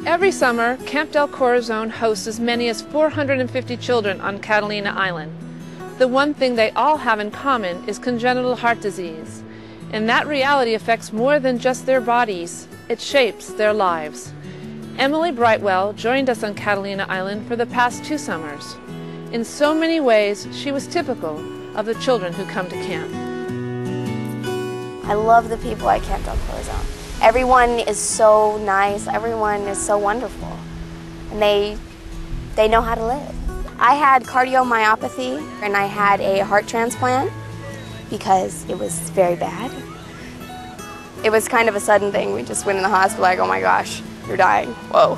Every summer, Camp Del Coarazon hosts as many as 450 children on Catalina Island. The one thing they all have in common is congenital heart disease, and that reality affects more than just their bodies. It shapes their lives. Emily Brightwell joined us on Catalina Island for the past 2 summers. In so many ways, she was typical of the children who come to camp. I love the people at Camp Del Coarazon. Everyone is so nice, everyone is so wonderful, and they know how to live. I had cardiomyopathy and I had a heart transplant because it was very bad. It was kind of a sudden thing. We just went in the hospital like, oh my gosh, you're dying, whoa.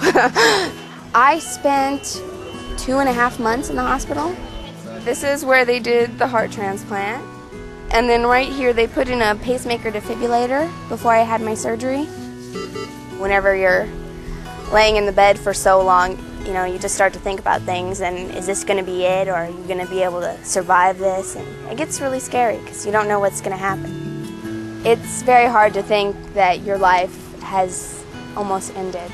I spent 2.5 months in the hospital. This is where they did the heart transplant. And then right here they put in a pacemaker defibrillator before I had my surgery. Whenever you're laying in the bed for so long, you know, you just start to think about things and is this going to be it, or are you going to be able to survive this? And it gets really scary because you don't know what's going to happen. It's very hard to think that your life has almost ended,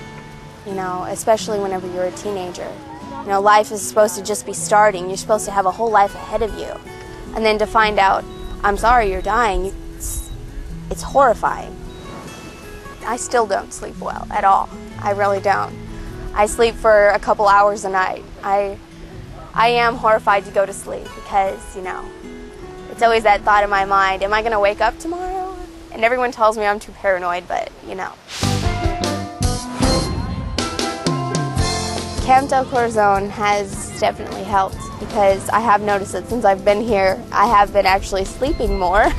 you know, especially whenever you're a teenager. You know, life is supposed to just be starting. You're supposed to have a whole life ahead of you. And then to find out, I'm sorry, you're dying, it's horrifying. I still don't sleep well at all. I really don't. I sleep for a couple hours a night. I am horrified to go to sleep because, you know, it's always that thought in my mind, am I going to wake up tomorrow? And everyone tells me I'm too paranoid, but, you know. Camp Del Coarazon has definitely helped because I have noticed that since I've been here, I have been actually sleeping more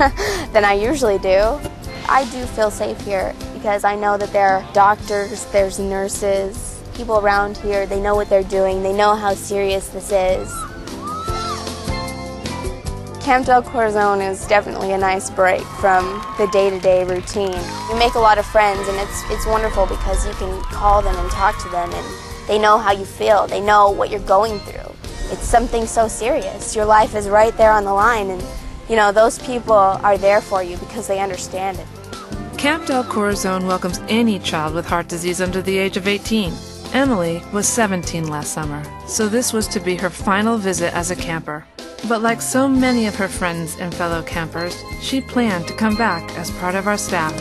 than I usually do. I do feel safe here because I know that there are doctors, there's nurses, people around here, they know what they're doing, they know how serious this is. Camp Del Coarazon is definitely a nice break from the day-to-day routine. You make a lot of friends and it's wonderful because you can call them and talk to them and they know how you feel, they know what you're going through. It's something so serious. Your life is right there on the line and, you know, those people are there for you because they understand it. Camp Del Coarazon welcomes any child with heart disease under the age of 18. Emily was 17 last summer, so this was to be her final visit as a camper. But like so many of her friends and fellow campers, she planned to come back as part of our staff.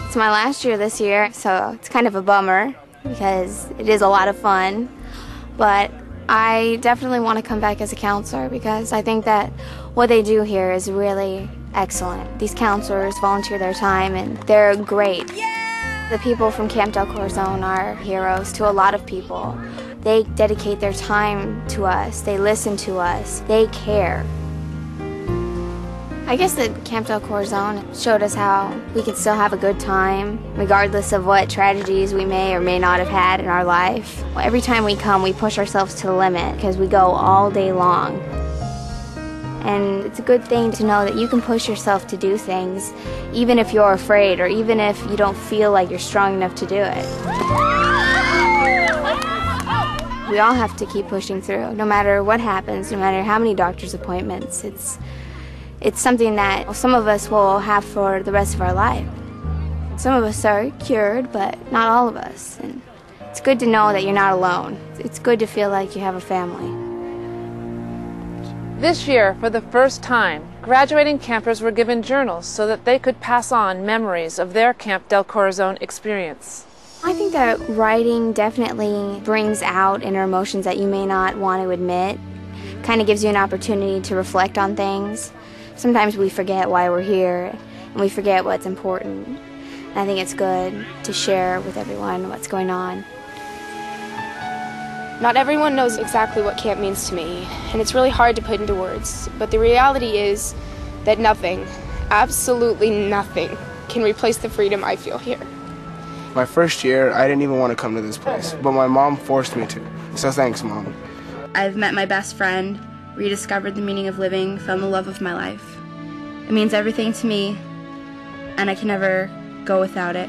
It's my last year this year, so it's kind of a bummer because it is a lot of fun. But I definitely want to come back as a counselor because I think that what they do here is really excellent. These counselors volunteer their time and they're great. Yeah! The people from Camp Del Coarazon are heroes to a lot of people. They dedicate their time to us, they listen to us, they care. I guess that Camp Del Coarazon showed us how we could still have a good time, regardless of what tragedies we may or may not have had in our life. Every time we come, we push ourselves to the limit because we go all day long. And it's a good thing to know that you can push yourself to do things, even if you're afraid or even if you don't feel like you're strong enough to do it. We all have to keep pushing through, no matter what happens, no matter how many doctor's appointments. It's something that some of us will have for the rest of our life. Some of us are cured, but not all of us. And it's good to know that you're not alone. It's good to feel like you have a family. This year, for the first time, graduating campers were given journals so that they could pass on memories of their Camp Del Coarazon experience. I think that writing definitely brings out inner emotions that you may not want to admit. Kind of gives you an opportunity to reflect on things. Sometimes we forget why we're here, and we forget what's important. And I think it's good to share with everyone what's going on. Not everyone knows exactly what camp means to me, and it's really hard to put into words, but the reality is that nothing, absolutely nothing, can replace the freedom I feel here. My first year, I didn't even want to come to this place, but my mom forced me to, so thanks, Mom. I've met my best friend, rediscovered the meaning of living, found the love of my life. It means everything to me, and I can never go without it.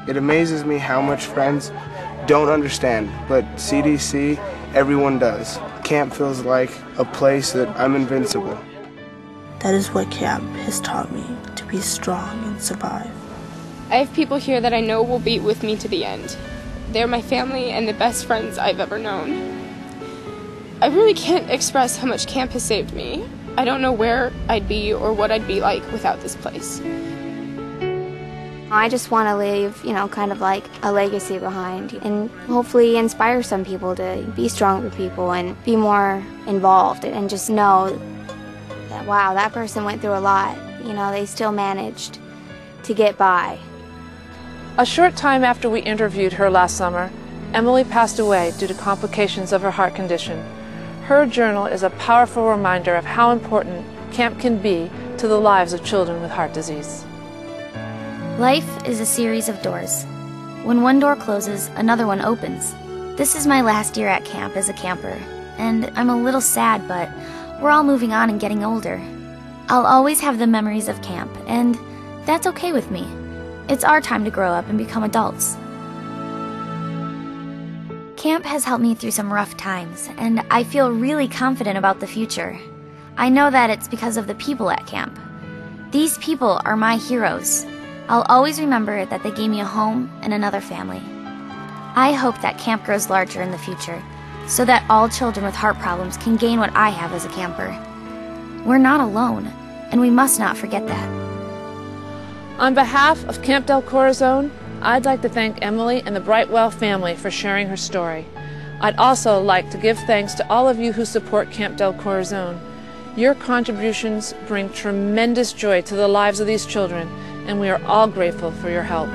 It amazes me how much friends don't understand, but CDC, everyone does. Camp feels like a place that I'm invincible. That is what camp has taught me, to be strong and survive. I have people here that I know will be with me to the end. They're my family and the best friends I've ever known. I really can't express how much camp has saved me. I don't know where I'd be or what I'd be like without this place. I just want to leave, kind of like a legacy behind and hopefully inspire some people to be stronger people and be more involved and just know that, wow, that person went through a lot. They still managed to get by. A short time after we interviewed her last summer, Emily passed away due to complications of her heart condition. Her journal is a powerful reminder of how important camp can be to the lives of children with heart disease. Life is a series of doors. When one door closes, another one opens. This is my last year at camp as a camper, and I'm a little sad, but we're all moving on and getting older. I'll always have the memories of camp, and that's okay with me. It's our time to grow up and become adults. Camp has helped me through some rough times, and I feel really confident about the future. I know that it's because of the people at camp. These people are my heroes. I'll always remember that they gave me a home and another family. I hope that camp grows larger in the future, so that all children with heart problems can gain what I have as a camper. We're not alone, and we must not forget that. On behalf of Camp Del Coarazon, I'd like to thank Emily and the Brightwell family for sharing her story. I'd also like to give thanks to all of you who support Camp Del Coarazon. Your contributions bring tremendous joy to the lives of these children, and we are all grateful for your help.